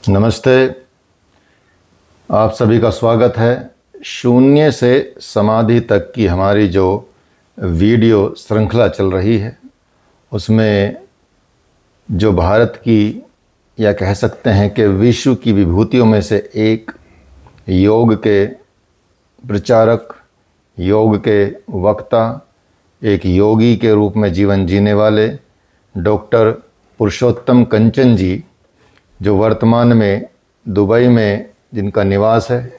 नमस्ते। आप सभी का स्वागत है। शून्य से समाधि तक की हमारी जो वीडियो श्रृंखला चल रही है उसमें जो भारत की या कह सकते हैं कि विश्व की विभूतियों में से एक योग के प्रचारक, योग के वक्ता, एक योगी के रूप में जीवन जीने वाले डॉक्टर पुरुषोत्तम कंचन जी, जो वर्तमान में दुबई में जिनका निवास है,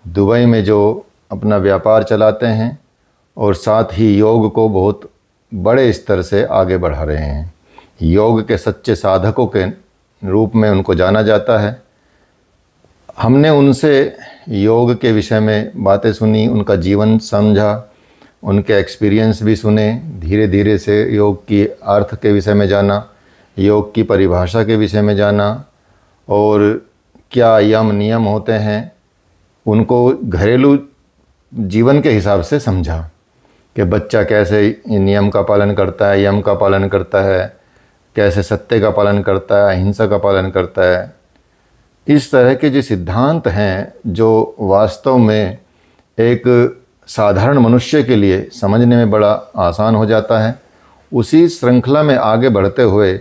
दुबई में जो अपना व्यापार चलाते हैं और साथ ही योग को बहुत बड़े स्तर से आगे बढ़ा रहे हैं। योग के सच्चे साधकों के रूप में उनको जाना जाता है। हमने उनसे योग के विषय में बातें सुनी, उनका जीवन समझा, उनके एक्सपीरियंस भी सुने। धीरे धीरे से योग की अर्थ के विषय में जाना, योग की परिभाषा के विषय में जाना और क्या यम नियम होते हैं उनको घरेलू जीवन के हिसाब से समझा कि बच्चा कैसे नियम का पालन करता है, यम का पालन करता है, कैसे सत्य का पालन करता है, अहिंसा का पालन करता है। इस तरह के जो सिद्धांत हैं जो वास्तव में एक साधारण मनुष्य के लिए समझने में बड़ा आसान हो जाता है, उसी श्रृंखला में आगे बढ़ते हुए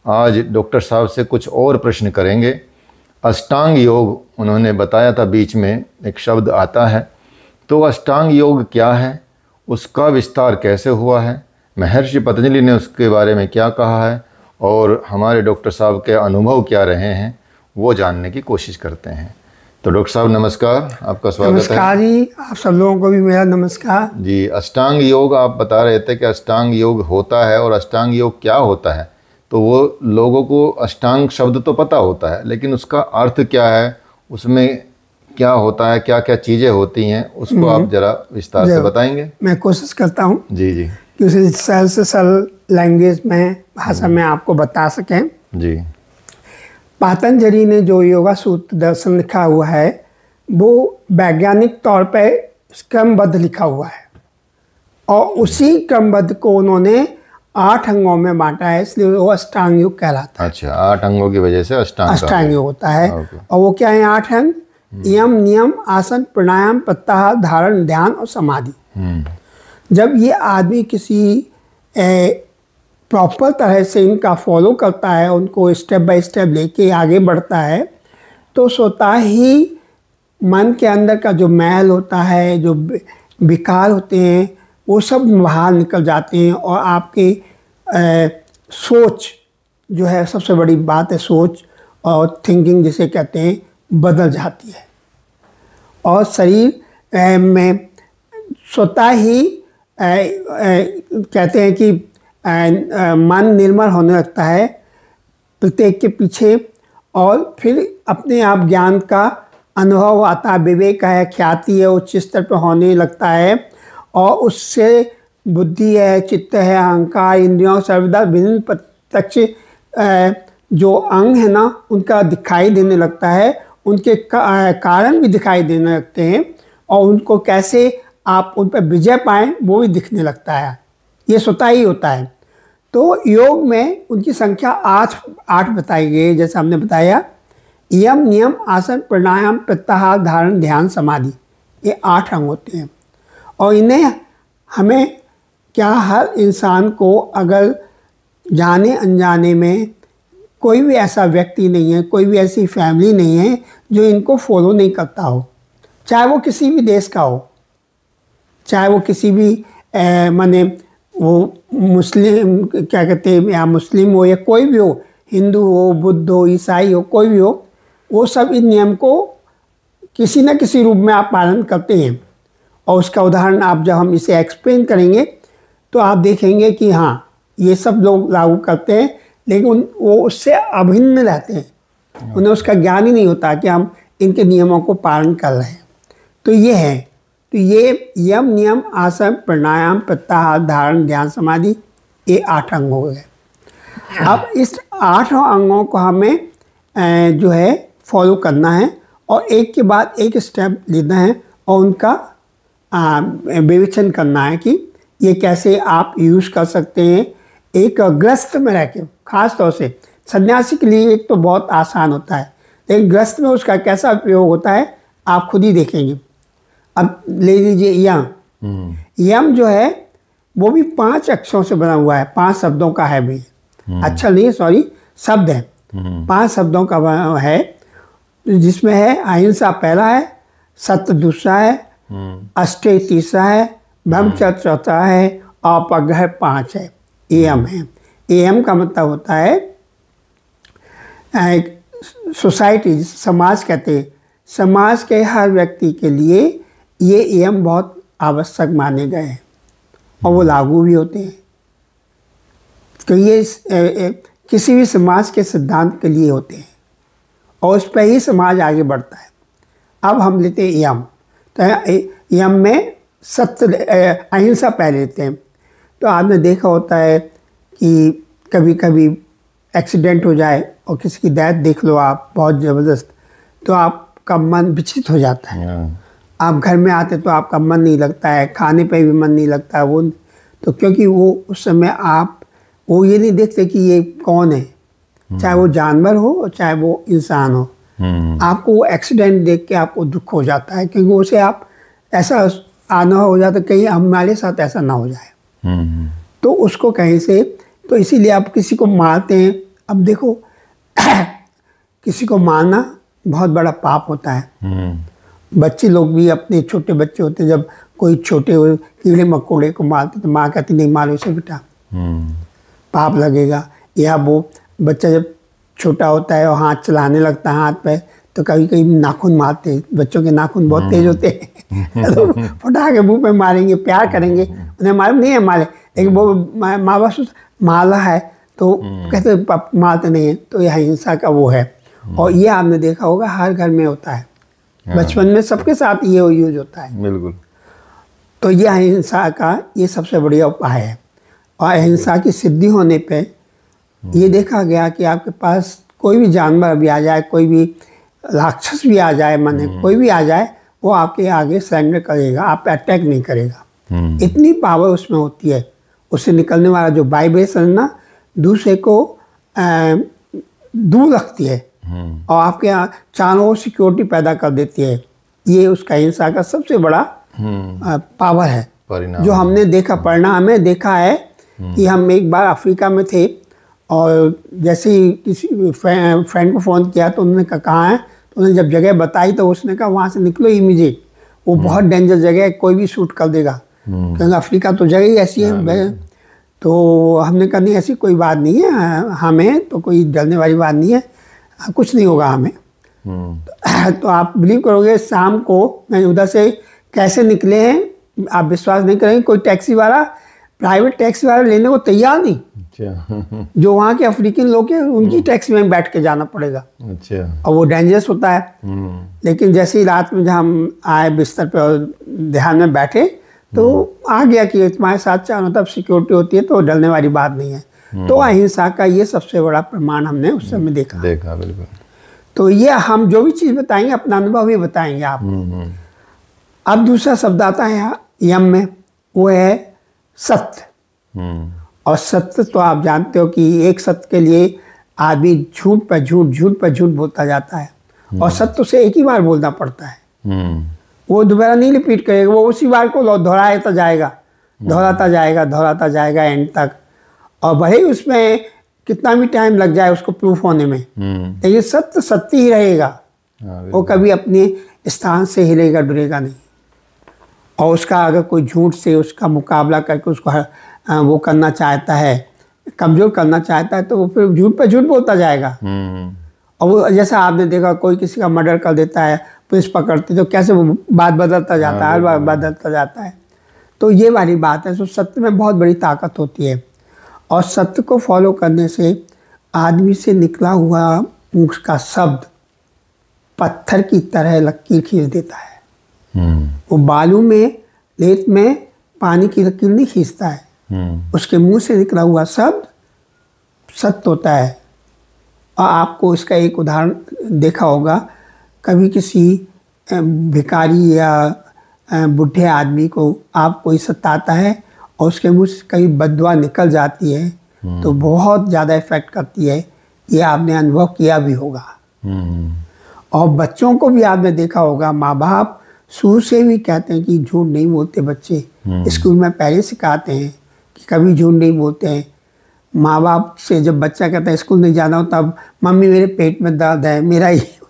आज डॉक्टर साहब से कुछ और प्रश्न करेंगे। अष्टांग योग उन्होंने बताया था, बीच में एक शब्द आता है, तो अष्टांग योग क्या है, उसका विस्तार कैसे हुआ है, महर्षि पतंजलि ने उसके बारे में क्या कहा है और हमारे डॉक्टर साहब के अनुभव क्या रहे हैं, वो जानने की कोशिश करते हैं। तो डॉक्टर साहब नमस्कार, आपका स्वागत है। नमस्कार जी, आप सब लोगों को भी मेरा नमस्कार जी। अष्टांग योग आप बता रहे थे कि अष्टांग योग होता है और अष्टांग योग क्या होता है, तो वो लोगों को अष्टांग शब्द तो पता होता है लेकिन उसका अर्थ क्या है, उसमें क्या होता है, क्या क्या चीज़ें होती हैं, उसको आप जरा विस्तार से बताएंगे। मैं कोशिश करता हूँ जी जी कि उसे सरल से सरल लैंग्वेज में, भाषा में आपको बता सकें। जी। पतंजलि ने जो योगा सूत्र दर्शन लिखा हुआ है वो वैज्ञानिक तौर पे क्रमबद्ध लिखा हुआ है और उसी क्रमबद्ध को उन्होंने 8 अंगों में बांटा है, इसलिए वो अष्टांग योग कहलाता है। अच्छा, 8 अंगों की वजह से अष्टांग योग होता है। और वो क्या है 8 अंग? यम, नियम, आसन, प्राणायाम, प्रत्याहार, धारण, ध्यान और समाधि। जब ये आदमी किसी प्रॉपर तरह से इनका फॉलो करता है, उनको स्टेप बाय स्टेप लेके आगे बढ़ता है, तो स्वतः ही मन के अंदर का जो मैल होता है, जो विकार होते हैं, वो सब बाहर निकल जाते हैं और आपकी सोच जो है, सबसे बड़ी बात है सोच और थिंकिंग जिसे कहते हैं, बदल जाती है और शरीर में स्वतः ही कहते हैं कि मन निर्मल होने लगता है प्रत्येक के पीछे और फिर अपने आप ज्ञान का अनुभव आता है, विवेक है, ख्याति है, उच्च स्तर पर होने लगता है और उससे बुद्धि है, चित्त है, अहंकार, इंद्रियों, सर्वदा विभिन्न प्रत्यक्ष जो अंग है ना, उनका दिखाई देने लगता है, उनके कारण भी दिखाई देने लगते हैं और उनको कैसे आप उन पर विजय पाएँ वो भी दिखने लगता है। ये स्वतः ही होता है। तो योग में उनकी संख्या 8 बताई गई है। जैसे हमने बताया, यम, नियम, आसन, प्राणायाम, प्रत्याहार, धारण, ध्यान, समाधि, ये 8 अंग होते हैं और इन्हें हमें क्या, हर इंसान को अगर जाने अनजाने में कोई भी ऐसा व्यक्ति नहीं है, कोई भी ऐसी फैमिली नहीं है जो इनको फॉलो नहीं करता हो, चाहे वो किसी भी देश का हो, चाहे वो किसी भी माने वो मुस्लिम क्या कहते हैं, या मुस्लिम हो या कोई भी हो, हिंदू हो, बुद्ध हो, ईसाई हो, कोई भी हो, वो सब इन नियम को किसी न किसी रूप में आप पालन करते हैं। और उसका उदाहरण आप जब हम इसे एक्सप्लेन करेंगे तो आप देखेंगे कि हाँ, ये सब लोग लागू करते हैं लेकिन वो उससे अभिन्न रहते हैं, उन्हें उसका ज्ञान ही नहीं होता कि हम इनके नियमों को पालन कर रहे हैं। तो ये है, तो ये यम, नियम, आसन, प्राणायाम, प्रत्याहार, धारण, ध्यान, समाधि, ये 8 अंग हो गए। अब इस 8 अंगों को हमें जो है फॉलो करना है और एक के बाद एक स्टेप लेना है और उनका विवेचन करना है कि ये कैसे आप यूज़ कर सकते हैं एक गृहस्थ में रह के। ख़ास तौर से सन्यासी के लिए एक तो बहुत आसान होता है, एक ग्रस्त में उसका कैसा उपयोग होता है आप खुद ही देखेंगे। अब ले लीजिए यम। यम जो है वो भी 5 अक्षरों से बना हुआ है, 5 शब्दों का है भी। अच्छा नहीं, सॉरी, शब्द है। 5 शब्दों का बना है, जिसमें है अहिंसा पहला है, सत्य दूसरा है, अष्टय तीसरा है, ब्रह्मचर्य चौथा है, अपग्रह 5 है। एम है। एम का मतलब होता है सोसाइटी, समाज कहते हैं। समाज के हर व्यक्ति के लिए ये एम बहुत आवश्यक माने गए हैं और वो लागू भी होते हैं। तो ये किसी भी समाज के सिद्धांत के लिए होते हैं और उस पर ही समाज आगे बढ़ता है। अब हम लेते हैं यम। तो यम में सत्य, अहिंसा पहले लेते हैं। तो आपने देखा होता है कि कभी कभी एक्सीडेंट हो जाए और किसी की डेथ देख लो आप बहुत ज़बरदस्त, तो आपका मन विचलित हो जाता है। आप घर में आते तो आपका मन नहीं लगता है, खाने पे भी मन नहीं लगता है। वो तो क्योंकि वो उस समय आप वो ये नहीं देखते कि ये कौन है, चाहे वो जानवर हो चाहे वो इंसान हो। आपको वो एक्सीडेंट देख के आपको दुख हो जाता है, क्योंकि उसे आप ऐसा आना हो जाता कहीं हमारे साथ ऐसा ना हो जाए। तो उसको कहीं से, तो इसीलिए आप किसी को मारते हैं। अब देखो किसी को मारना बहुत बड़ा पाप होता है। बच्चे लोग भी, अपने छोटे बच्चे होते, जब कोई छोटे कीड़े मकोड़े को मारते तो माँ कहती नहीं मारो इसे बेटा, पाप लगेगा। या वो बच्चा जब छोटा होता है और हाथ चलाने लगता है हाथ पे, तो कभी कभी नाखून मारते हैं। बच्चों के नाखून बहुत तेज होते हैं तो फटा के मुँह पे मारेंगे, प्यार करेंगे, उन्हें मालूम नहीं है मारे, लेकिन वो माँ बाप माला है तो कहते मारते नहीं है। तो यह हिंसा का वो है। और ये आपने देखा होगा हर घर में होता है, बचपन में सबके साथ ये यूज होता है। बिल्कुल। तो ये अहिंसा का ये सबसे बढ़िया उपाय है। और अहिंसा की सिद्धि होने पे ये देखा गया कि आपके पास कोई भी जानवर भी आ जाए, कोई भी राक्षस भी आ जाए, माने कोई भी आ जाए, वो आपके आगे सरेंडर करेगा, आप पे अटैक नहीं करेगा। इतनी पावर उसमें होती है। उससे निकलने वाला जो वाइब्रेशन ना दूसरे को दूर रखती है और आपके यहाँ चारों ओर सिक्योरिटी पैदा कर देती है। ये उसका अहिंसा का सबसे बड़ा पावर है, जो हमने देखा, परिणाम में देखा है कि हम एक बार अफ्रीका में थे और जैसे ही किसी फ्रेंड को फ़ोन किया तो उन्होंने कहा कहाँ है, तो उन्होंने जब जगह बताई तो उसने कहा वहाँ से निकलो इमीडिएट, वो बहुत डेंजर जगह है, कोई भी शूट कर देगा, क्योंकि अफ्रीका तो जगह ही ऐसी है। तो हमने कहा नहीं ऐसी कोई बात नहीं है, हमें तो कोई डरने वाली बात नहीं है, कुछ नहीं होगा हमें। तो आप बिलीव करोगे, शाम को मैं उधर से कैसे निकले हैं आप विश्वास नहीं करेंगे, कोई टैक्सी वाला, प्राइवेट टैक्सी वाला लेने को तैयार नहीं। अच्छा। जो वहाँ के अफ्रीकन लोग हैं उनकी टैक्सी में बैठ के जाना पड़ेगा। अच्छा। और वो डेंजरस होता है। लेकिन जैसे ही रात में जब हम आए बिस्तर पे और ध्यान में बैठे तो आ गया कि तुम्हारे साथ चारों तरफ सिक्योरिटी होती है तो डरने वाली बात नहीं है। तो अहिंसा का ये सबसे बड़ा प्रमाण हमने उस समय देखा। बिल्कुल। तो ये हम जो भी चीज़ बताएंगे अपना अनुभव ही बताएंगे आप। अब दूसरा शब्द आता है यहाँ यम में, वो है सत्य। और सत्य तो आप जानते हो कि एक सत्य के लिए आदमी झूठ पर झूठ बोलता जाता है और सत्य से एक ही बार बोलना पड़ता है। वो दोबारा नहीं रिपीट करेगा, वो उसी बार को दोहराता जाएगा एंड तक। और भले ही उसमें कितना भी टाइम लग जाए उसको प्रूफ होने में, लेकिन सत्य सत्य ही रहेगा। वो कभी अपने स्थान से हिलेगा डुलेगा नहीं। और उसका अगर कोई झूठ से उसका मुकाबला करके उसको वो करना चाहता है, कमज़ोर करना चाहता है, तो वो फिर झूठ पे झूठ बोलता जाएगा। और वो जैसा आपने देखा कोई किसी का मर्डर कर देता है, पुलिस पकड़ती तो कैसे वो बात बदलता जाता है, हर बार बदलता जाता है। तो ये वाली बात है। तो सत्य में बहुत बड़ी ताकत होती है और सत्य को फॉलो करने से आदमी से निकला हुआ उसका शब्द पत्थर की तरह लकीर खींच देता है। वो बालू में, रेत में पानी की लकीर नहीं खींचता है। उसके मुंह से निकला हुआ शब्द सत्य होता है। और आपको इसका एक उदाहरण देखा होगा, कभी किसी भिखारी या बूढ़े आदमी को आप कोई सताता है और उसके मुंह से कहीं बददुआ निकल जाती है तो बहुत ज़्यादा इफेक्ट करती है। ये आपने अनुभव किया भी होगा। और बच्चों को भी आपने देखा होगा, माँ बाप शुरू से भी कहते हैं कि झूठ नहीं बोलते बच्चे। स्कूल में पहले सिखाते हैं कि कभी झूठ नहीं बोलते हैं। माँ बाप से जब बच्चा कहता है स्कूल नहीं जाना हो, तब मम्मी मेरे पेट में दर्द है, मेरा ये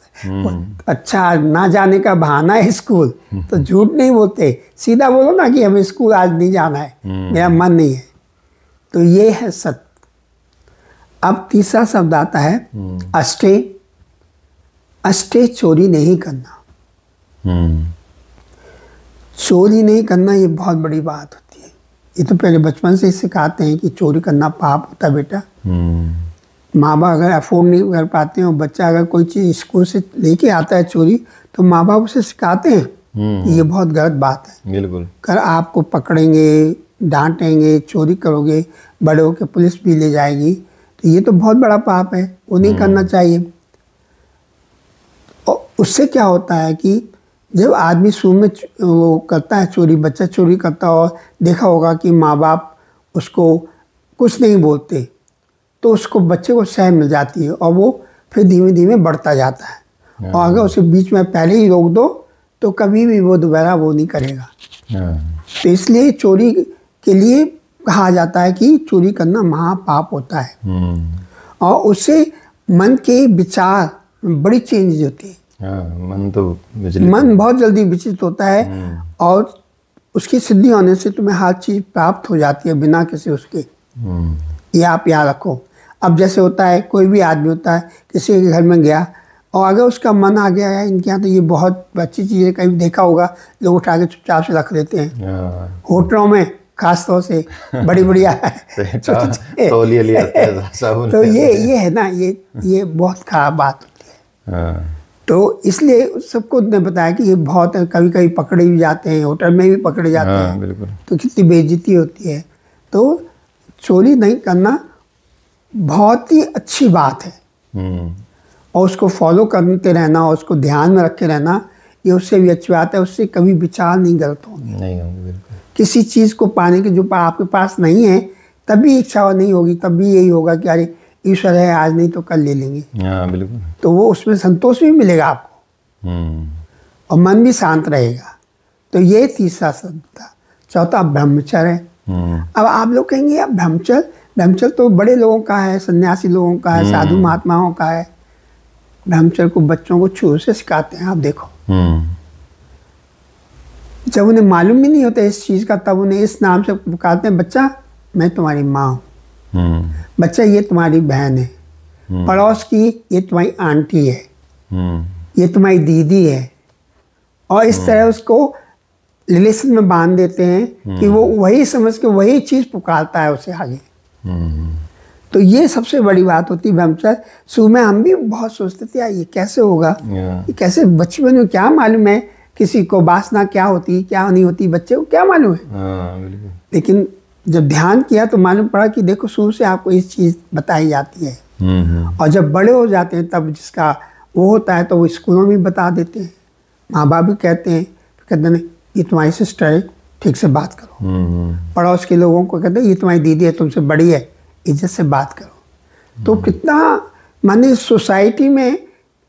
अच्छा ना जाने का बहाना है स्कूल, तो झूठ नहीं बोलते, सीधा बोलो ना कि हमें स्कूल आज नहीं जाना है, मेरा मन नहीं है। तो ये है सत्य। अब तीसरा शब्द आता है अष्टे। अष्टे चोरी नहीं करना। चोरी नहीं करना ये बहुत बड़ी बात होती है। ये तो पहले बचपन से सिखाते हैं कि चोरी करना पाप होता है बेटा। माँ बाप अगर अफोर्ड नहीं कर पाते हैं और बच्चा अगर कोई चीज़ स्कूल से लेके आता है चोरी, तो माँ बाप उसे सिखाते हैं कि ये बहुत गलत बात है। बिल्कुल। कर आपको पकड़ेंगे, डांटेंगे, चोरी करोगे, बड़े होकर पुलिस भी ले जाएगी, तो ये तो बहुत बड़ा पाप है, वो नहीं करना चाहिए। और उससे क्या होता है कि जब आदमी शुरू में वो करता है चोरी, बच्चा चोरी करता हो, देखा होगा कि माँ बाप उसको कुछ नहीं बोलते, तो उसको बच्चे को सह मिल जाती है और वो फिर धीमे धीमे बढ़ता जाता है। और अगर उसे बीच में पहले ही रोक दो तो कभी भी वो दोबारा वो नहीं करेगा। तो इसलिए चोरी के लिए कहा जाता है कि चोरी करना महापाप होता है। और उससे मन के विचार बड़ी चेंज होती है। मन बहुत जल्दी विचलित होता है और उसकी सिद्धि होने से तुम्हें हर चीज़ प्राप्त हो जाती है बिना किसी उसके। ये आप याद रखो। अब जैसे होता है, कोई भी आदमी होता है किसी के घर में गया और अगर उसका मन आ गया है इनके यहाँ तो ये बहुत अच्छी चीज़ है, कहीं देखा होगा लोग उठा के चुपचाप से रख देते हैं। होटलों में खास तौर से बड़ी बढ़िया तो ये है ना, ये बहुत खराब बात होती है। तो इसलिए सबको ने बताया कि ये बहुत कभी कभी पकड़े भी जाते हैं, होटल में भी पकड़े जाते हैं, तो कितनी बेइज्जती होती है। तो चोरी नहीं करना बहुत ही अच्छी बात है और उसको फॉलो करते रहना और उसको ध्यान में रखे रहना, ये उससे भी अच्छी बात है। उससे कभी विचार नहीं गलत होंगे। बिल्कुल। किसी चीज़ को पाने की जो आपके पास नहीं है तब भी इच्छा नहीं होगी, तब भी यही होगा कि अरे ईश्वर है, आज नहीं तो कल ले लेंगे। बिल्कुल। तो वो उसमें संतोष भी मिलेगा आपको और मन भी शांत रहेगा। तो ये तीसरा शब्द था। चौथा ब्रह्मचर्य है। अब आप लोग कहेंगे यार ब्रह्मचर्य तो बड़े लोगों का है, सन्यासी लोगों का है, साधु महात्माओं का है। ब्रह्मचर्य को बच्चों को शुरू से सिखाते हैं। आप देखो, जब उन्हें मालूम भी नहीं होता इस चीज़ का, तब उन्हें इस नाम से पुकारते हैं, बच्चा मैं तुम्हारी माँ हूँ, बच्चा ये तुम्हारी बहन है, पड़ोस की ये तुम्हारी आंटी है, ये तुम्हारी दीदी है। और इस तरह उसको रिलेशन में बांध देते हैं कि वो वही समझ के वही चीज़ पुकारता है उसे आगे। तो ये सबसे बड़ी बात होती है ब्रह्मचर्य। शुरू में हम भी बहुत सोचते थे यार ये कैसे होगा, ये कैसे, बचपन में क्या मालूम है किसी को वासना क्या होती क्या नहीं होती, बच्चे को क्या मालूम है। लेकिन जब ध्यान किया तो मालूम पड़ा कि देखो शुरू से आपको इस चीज़ बताई जाती है। और जब बड़े हो जाते हैं तब जिसका वो होता है तो वो स्कूलों में बता देते हैं, माँ बाप भी कहते हैं, कहते हैं ये तुम्हारी सिस्टर है, ठीक से बात करो। पड़ोस के लोगों को कहते हैं ये तुम्हारी दीदी है, तुमसे बड़ी है, इज्जत से बात करो। तो कितना माने सोसाइटी में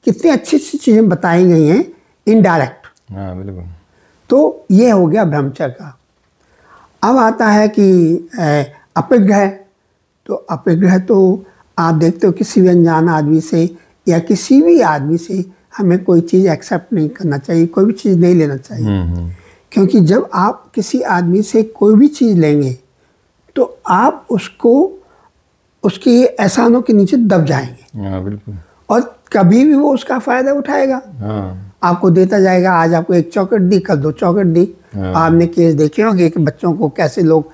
कितनी अच्छी अच्छी चीज़ें बताई गई हैं इनडायरेक्ट। बिल्कुल। तो ये हो गया ब्रह्मचर्य का। अब आता है कि अपरिग्रह। तो अपरिग्रह तो आप देखते हो किसी भी अनजान आदमी से या किसी भी आदमी से हमें कोई चीज़ एक्सेप्ट नहीं करना चाहिए, कोई भी चीज़ नहीं लेना चाहिए। क्योंकि जब आप किसी आदमी से कोई भी चीज़ लेंगे तो आप उसको उसके एहसानों के नीचे दब जाएंगे। बिल्कुल। और कभी भी वो उसका फ़ायदा उठाएगा। आपको देता जाएगा, आज आपको एक चॉकलेट दी, कल 2 चॉकलेट दी। आपने केस देखे होंगे कि बच्चों को कैसे लोग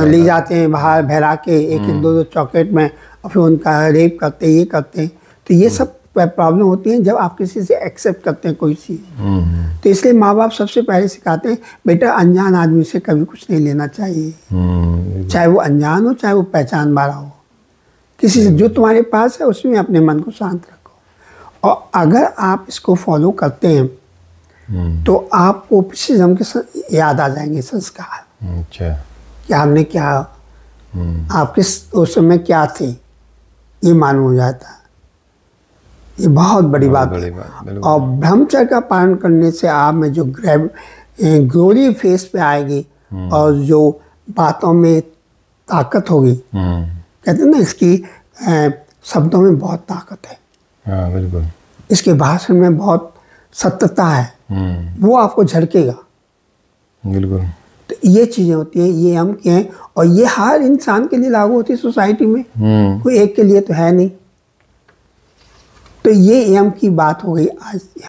ले जाते हैं बाहर बहला के, एक 2 चॉकलेट में, और फिर उनका रेप करते हैं, ये करते हैं। तो ये सब प्रॉब्लम होती है जब आप किसी से एक्सेप्ट करते हैं कोई चीज़। तो इसलिए माँ बाप सबसे पहले सिखाते हैं बेटा अनजान आदमी से कभी कुछ नहीं लेना चाहिए, चाहे वो अनजान हो चाहे वो पहचान वाला हो। किसी से जो तुम्हारे पास है उसमें अपने मन को शांत रखो। और अगर आप इसको फॉलो करते हैं तो आपको पिछले जन्म के याद आ जाएंगे संस्कार। अच्छा। कि आपने क्या, आप किस उस समय क्या थे, ये मालूम हो जाता है। ये बहुत बड़ी बात बड़ी है। बात, बिल्कुल। और ब्रह्मचर्य का पालन करने से आप में जो ग्लोरी फेस पे आएगी और जो बातों में ताकत होगी, कहते हैं ना इसकी शब्दों में बहुत ताकत है, हाँ बिल्कुल, इसके भाषण में बहुत सत्यता है, वो आपको झलकेगा। बिल्कुल। तो ये चीज़ें होती हैं, ये हम के हैं, और ये हर इंसान के लिए लागू होती है सोसाइटी में, कोई एक के लिए तो है नहीं। तो ये एम की बात हो गई आज